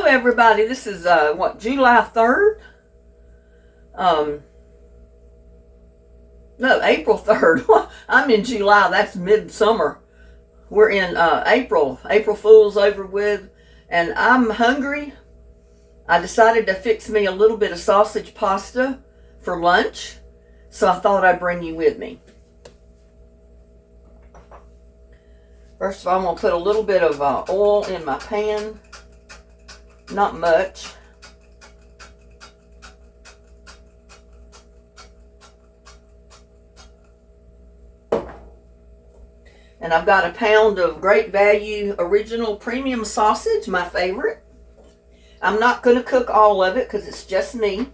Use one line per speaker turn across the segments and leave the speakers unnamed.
everybody. This is July 3rd? No, April 3rd. I'm in July. That's midsummer. We're in April. April Fool's over with, and I'm hungry. I decided to fix me a little bit of sausage pasta for lunch, so I thought I'd bring you with me. First of all, I'm going to put a little bit of oil in my pan. Not much. And I've got a pound of Great Value Original Premium Sausage, my favorite. I'm not going to cook all of it because it's just me.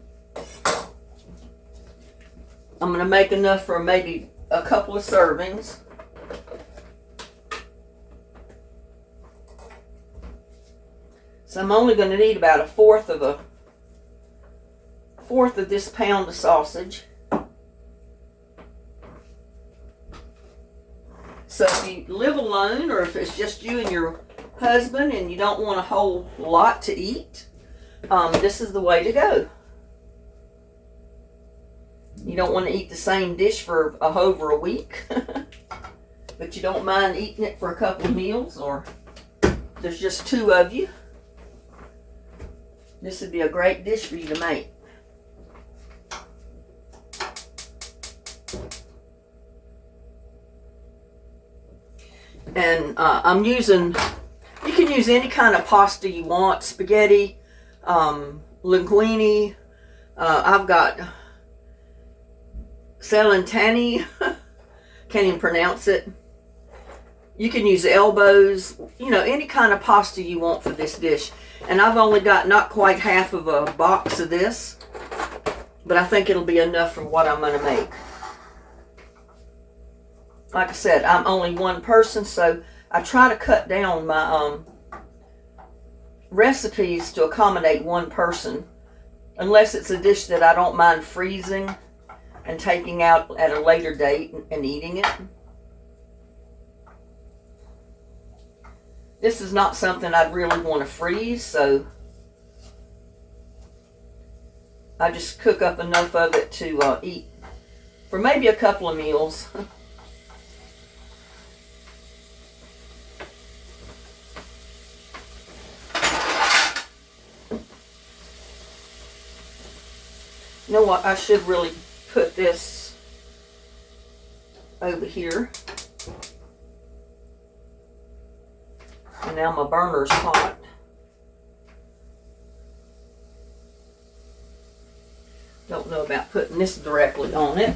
I'm going to make enough for maybe a couple of servings. So I'm only going to need about a fourth of this pound of sausage. So if you live alone, or if it's just you and your husband and you don't want a whole lot to eat, this is the way to go. You don't want to eat the same dish for over a week, but you don't mind eating it for a couple of meals, or there's just two of you. This would be a great dish for you to make. And you can use any kind of pasta you want, spaghetti, linguine. I've got Celentani, can't even pronounce it. You can use elbows, any kind of pasta you want for this dish. And I've only got not quite half of a box of this, but I think it'll be enough for what I'm going to make. Like I said, I'm only one person, so I try to cut down my recipes to accommodate one person, unless it's a dish that I don't mind freezing and taking out at a later date and eating it. This is not something I'd really want to freeze, so I just cook up enough of it to eat for maybe a couple of meals. You know what? I should really put this over here. And now my burner's hot. Don't know about putting this directly on it.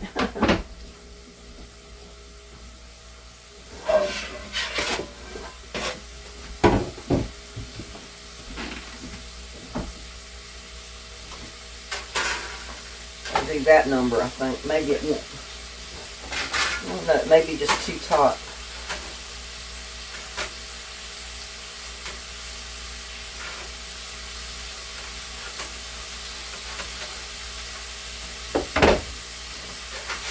I'll do that number, I think. Maybe it won't. I don't know, it may be just too taut.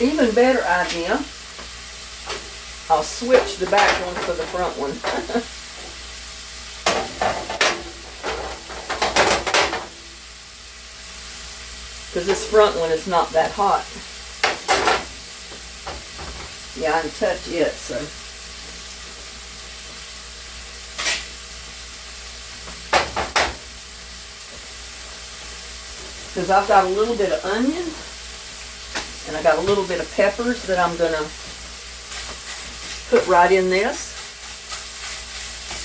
Even better idea, I'll switch the back one for the front one. Because this front one is not that hot. Yeah, I can touch it, so. Because I've got a little bit of onion. And I got a little bit of peppers that I'm going to put right in this.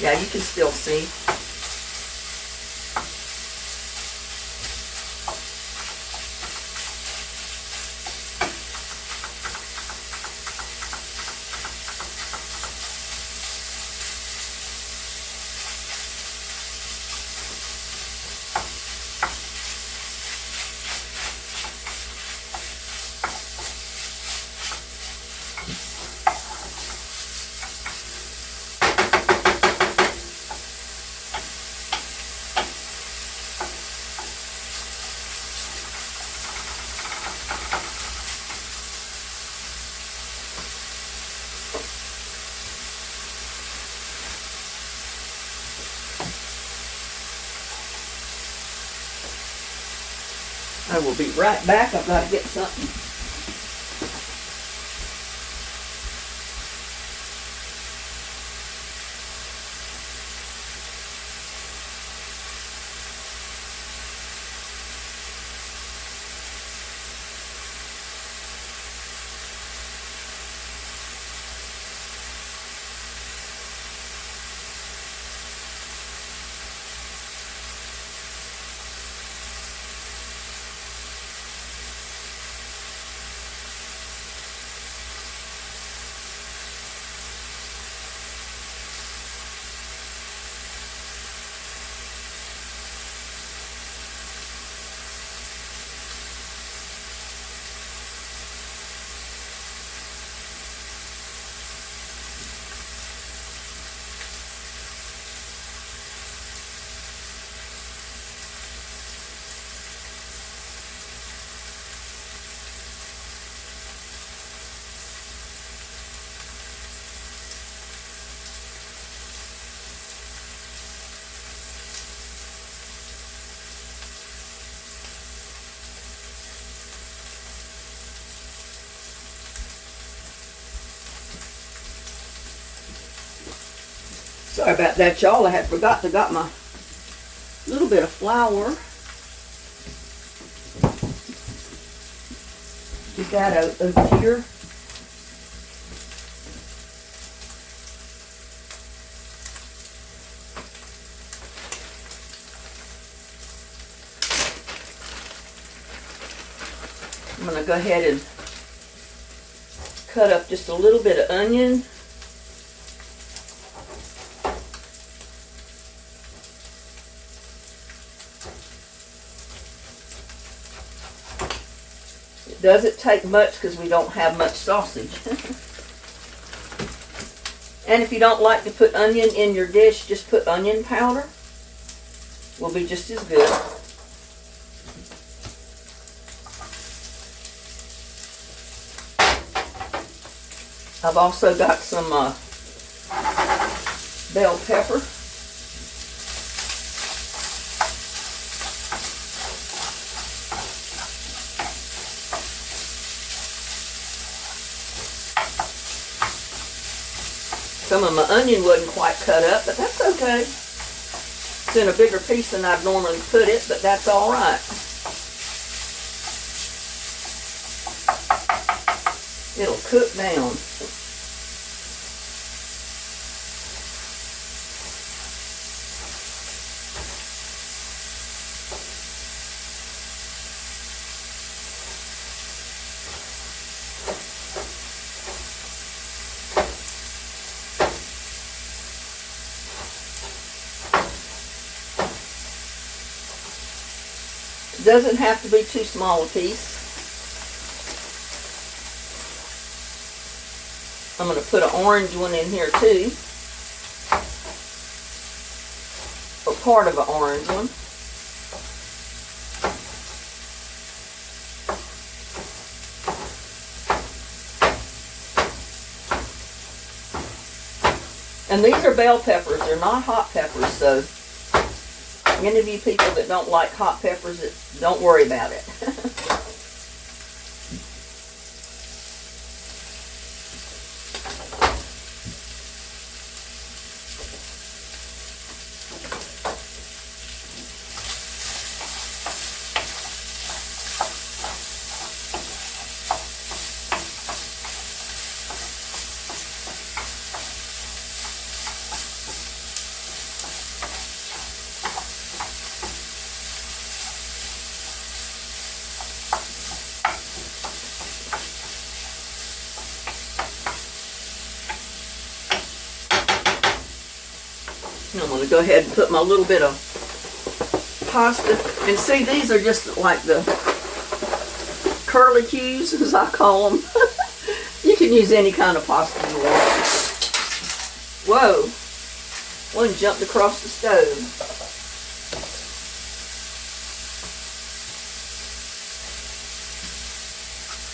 Yeah, you can still see. I will be right back. I've got to get something. Sorry about that, y'all. I had forgot to got my little bit of flour. Get that over here. I'm going to go ahead and cut up just a little bit of onion. It doesn't take much because we don't have much sausage. And if you don't like to put onion in your dish, just put onion powder. Will be just as good. I've also got some bell pepper. Some of my onion wasn't quite cut up, but that's okay. It's in a bigger piece than I'd normally put it, but that's all right. It'll cook down. It doesn't have to be too small a piece. I'm going to put an orange one in here too. Or part of an orange one. And these are bell peppers. They're not hot peppers, so any of you people that don't like hot peppers, don't worry about it. I'm going to go ahead and put my little bit of pasta. And see, these are just like the curlicues, as I call them. You can use any kind of pasta you want. Whoa. One jumped across the stove.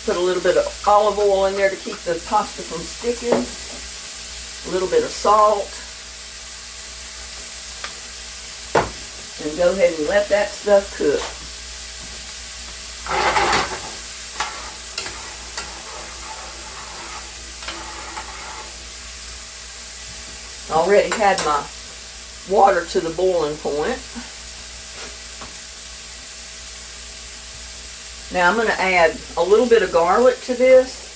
Put a little bit of olive oil in there to keep the pasta from sticking. A little bit of salt. And go ahead and let that stuff cook. Already had my water to the boiling point. Now I'm going to add a little bit of garlic to this.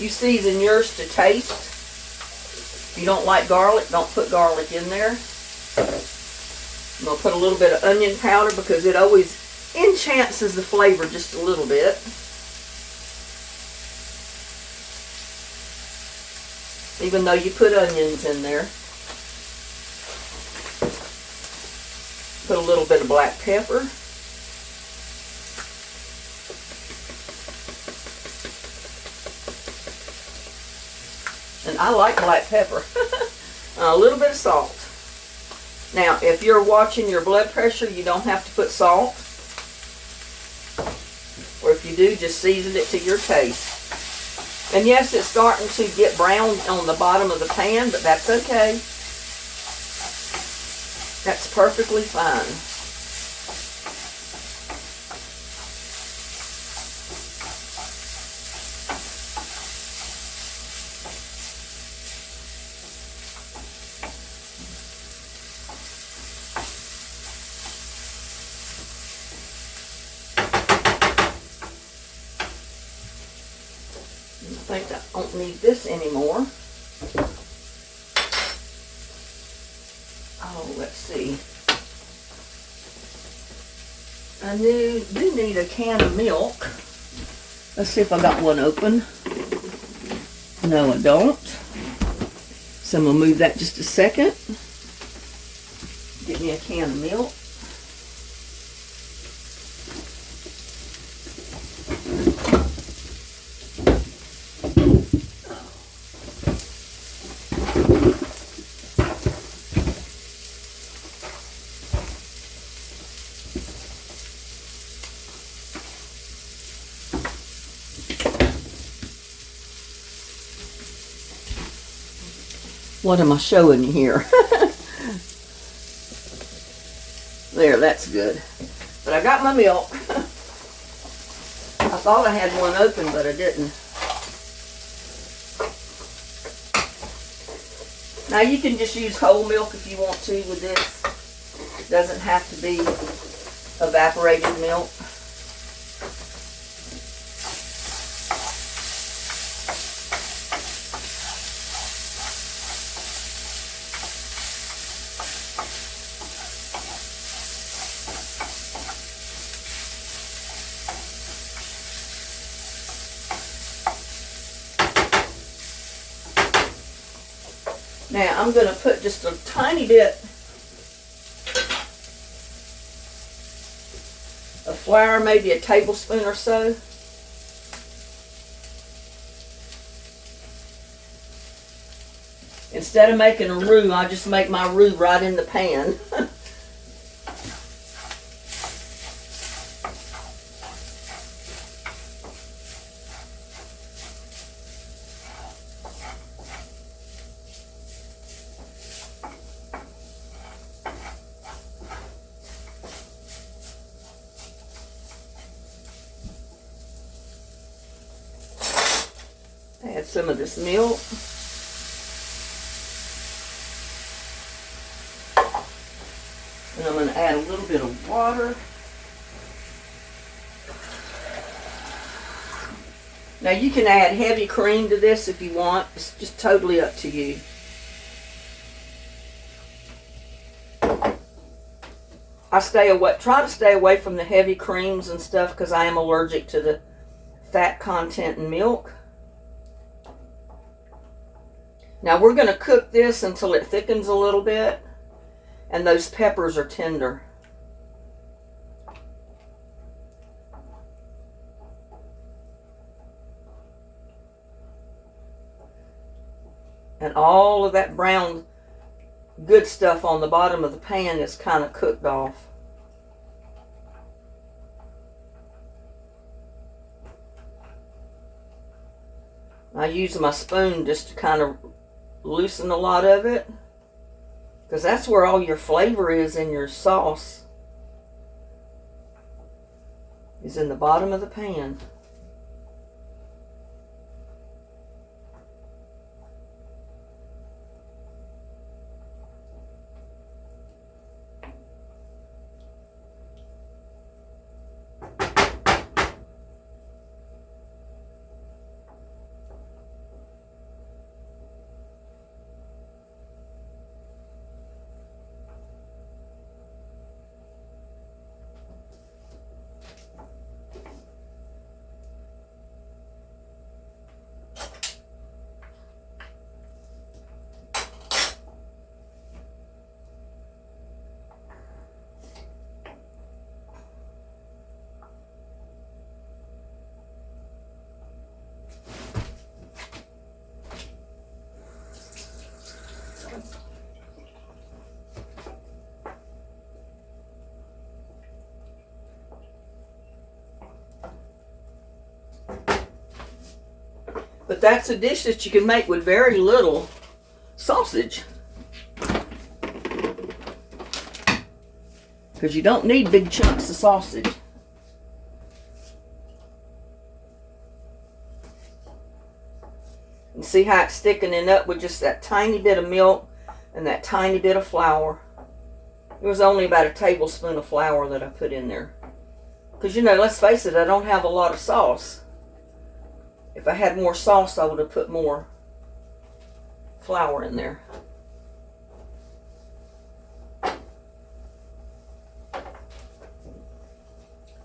You season yours to taste. If you don't like garlic, don't put garlic in there. I'm going to put a little bit of onion powder because it always enhances the flavor just a little bit. Even though you put onions in there. Put a little bit of black pepper. And I like black pepper. A little bit of salt. Now, if you're watching your blood pressure, you don't have to put salt. Or if you do, just season it to your taste. And yes, it's starting to get brown on the bottom of the pan, but that's okay. That's perfectly fine. I think I don't need this anymore. Oh, let's see. I do need a can of milk. Let's see if I got one open. No, I don't. So I'm going to move that just a second. Get me a can of milk. What am I showing you here? There, that's good. But I got my milk. I thought I had one open, but I didn't. Now you can just use whole milk if you want to with this. It doesn't have to be evaporated milk. Now I'm going to put just a tiny bit of flour, maybe a tablespoon or so. Instead of making a roux, I just make my roux right in the pan. Add some of this milk. And I'm going to add a little bit of water. Now you can add heavy cream to this if you want. It's just totally up to you. Try to stay away from the heavy creams and stuff because I am allergic to the fat content in milk. Now we're going to cook this until it thickens a little bit and those peppers are tender. And all of that brown good stuff on the bottom of the pan is kind of cooked off. I use my spoon just to kind of loosen a lot of it, because that's where all your flavor is in your sauce, is in the bottom of the pan. But that's a dish that you can make with very little sausage. Because you don't need big chunks of sausage. And see how it's thickening up with just that tiny bit of milk and that tiny bit of flour. It was only about a tablespoon of flour that I put in there. Because, you know, let's face it, I don't have a lot of sauce. If I had more sauce, I would have put more flour in there.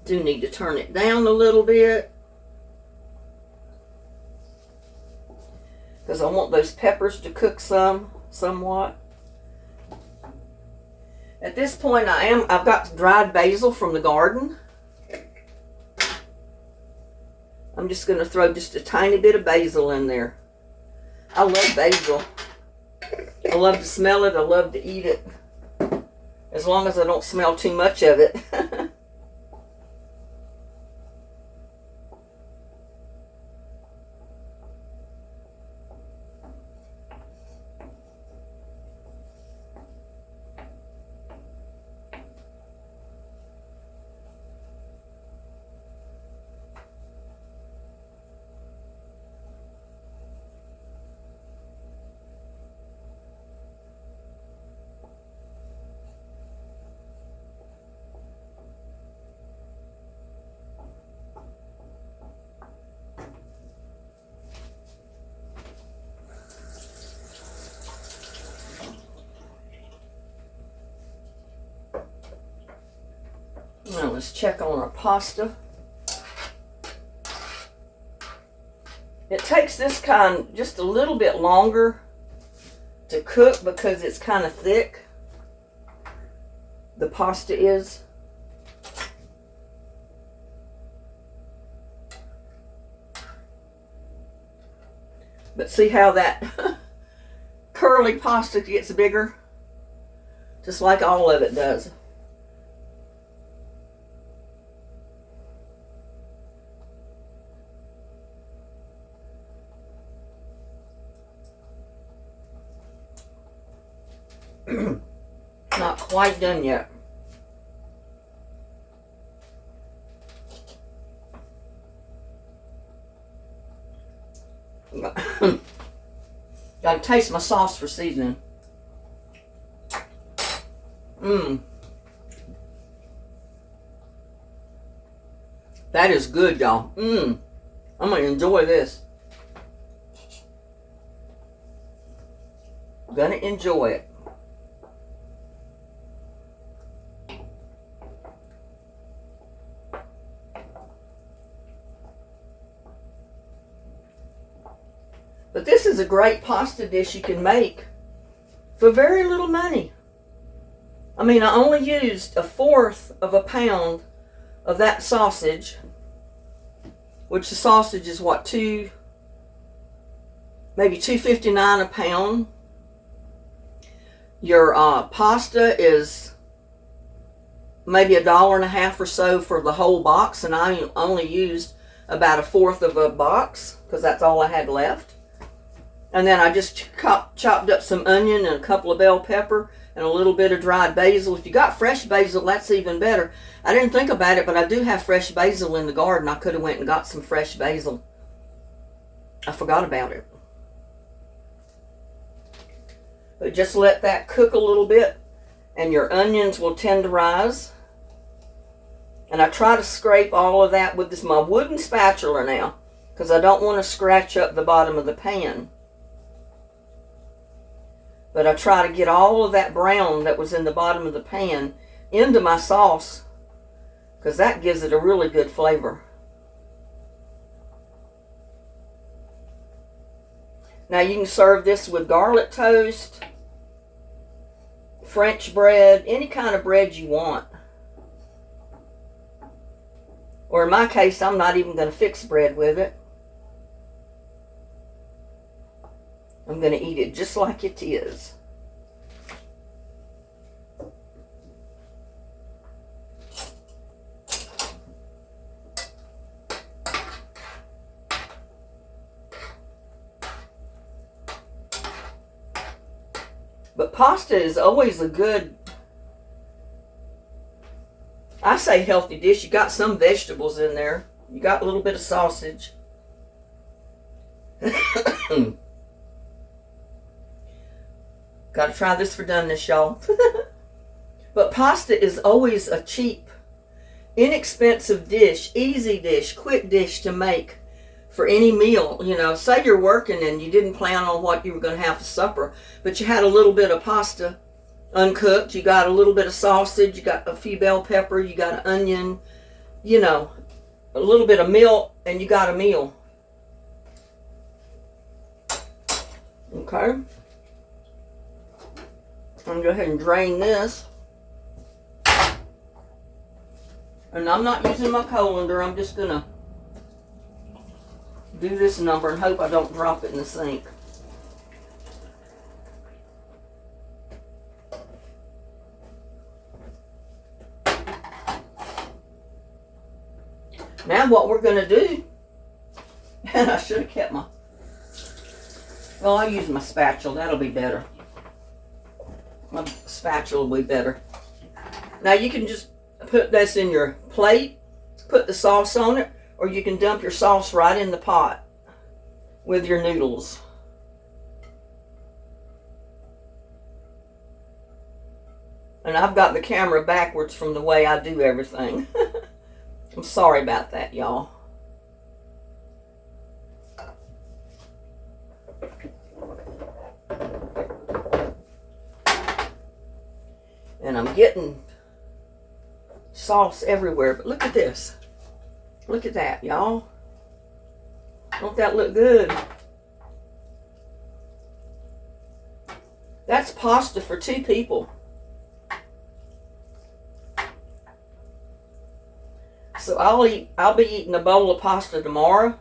Do need to turn it down a little bit. Because I want those peppers to cook somewhat. At this point, I've got dried basil from the garden. I'm just going to throw just a tiny bit of basil in there. I love basil. I love to smell it. I love to eat it. As long as I don't smell too much of it. Now let's check on our pasta. It takes this kind just a little bit longer to cook because it's kind of thick. The pasta is. But see how that curly pasta gets bigger? Just like all of it does. Not quite done yet. Gotta taste my sauce for seasoning. That is good, y'all. I'm gonna enjoy this. Gonna enjoy it. But this is a great pasta dish you can make for very little money. I mean, I only used 1/4 of a pound of that sausage, which the sausage is what, maybe $2.59 a pound. Your pasta is maybe $1.50 or so for the whole box, and I only used about 1/4 of a box because that's all I had left. And then I just chopped up some onion and a couple of bell pepper and a little bit of dried basil. If you got fresh basil, that's even better. I didn't think about it, but I do have fresh basil in the garden. I could have went and got some fresh basil. I forgot about it. But just let that cook a little bit and your onions will tenderize. And I try to scrape all of that with my wooden spatula now because I don't want to scratch up the bottom of the pan. But I try to get all of that brown that was in the bottom of the pan into my sauce because that gives it a really good flavor. Now you can serve this with garlic toast, French bread, any kind of bread you want. Or in my case, I'm not even going to fix bread with it. I'm going to eat it just like it is. But pasta is always a good, I say healthy dish. You got some vegetables in there. You got a little bit of sausage. Gotta try this for doneness, y'all. But pasta is always a cheap, inexpensive dish, easy dish, quick dish to make for any meal. You know, say you're working and you didn't plan on what you were going to have for supper, but you had a little bit of pasta uncooked, you got a little bit of sausage, you got a few bell pepper, you got an onion, you know, a little bit of milk, and you got a meal. Okay. I'm going to go ahead and drain this. And I'm not using my colander. I'm just going to do this number and hope I don't drop it in the sink. Now what we're going to do, and I should have kept my, well, I'll use my spatula. That'll be better. My spatula will be better. Now you can just put this in your plate, put the sauce on it, or you can dump your sauce right in the pot with your noodles. And I've got the camera backwards from the way I do everything. I'm sorry about that, y'all. And I'm getting sauce everywhere, but look at this. Look at that, y'all. Don't that look good? That's pasta for 2 people. So I'll be eating a bowl of pasta tomorrow,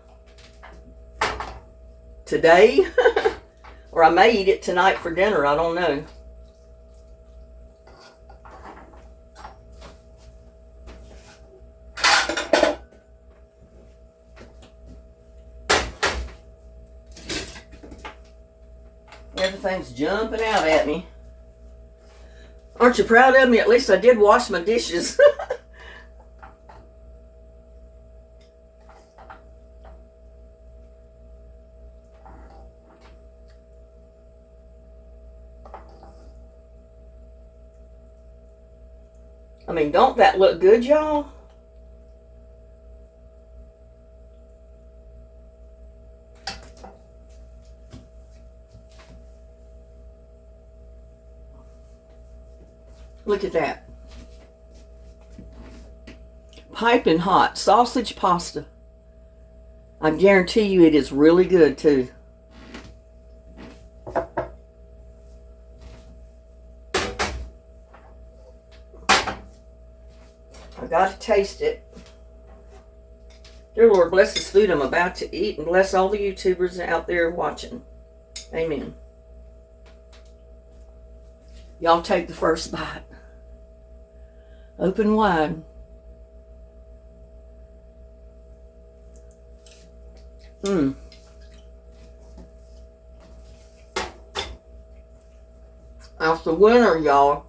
today, or I may eat it tonight for dinner. I don't know. Everything's jumping out at me. Aren't you proud of me? At least I did wash my dishes. I mean, don't that look good, y'all? Look at that. Piping hot sausage pasta. I guarantee you it is really good too. I gotta taste it. Dear Lord, bless this food I'm about to eat, and bless all the YouTubers out there watching. Amen. Y'all take the first bite. Open wide. That's the winner, y'all.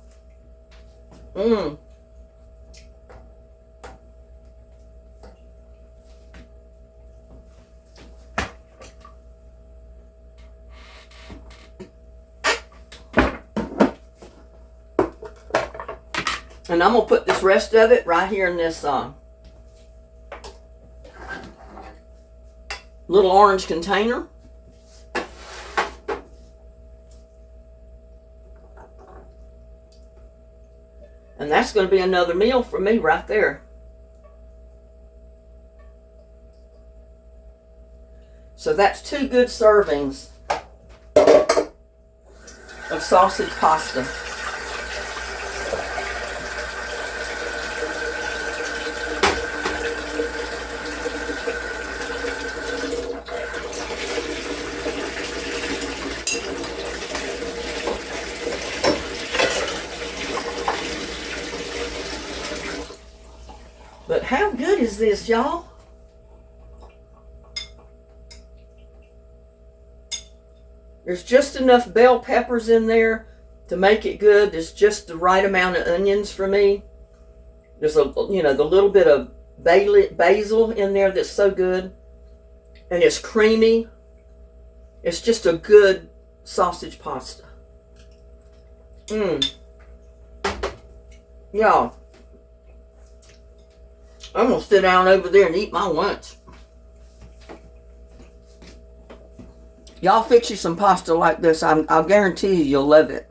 And I'm going to put this rest of it right here in this little orange container. And that's going to be another meal for me right there. So that's 2 good servings of sausage pasta. But how good is this, y'all? There's just enough bell peppers in there To make it good, there's just the right amount of onions for me. There's the little bit of basil in there that's so good. And it's creamy. It's just a good sausage pasta. Y'all, I'm going to sit down over there and eat my lunch. Y'all fix you some pasta like this. I'll guarantee you'll love it.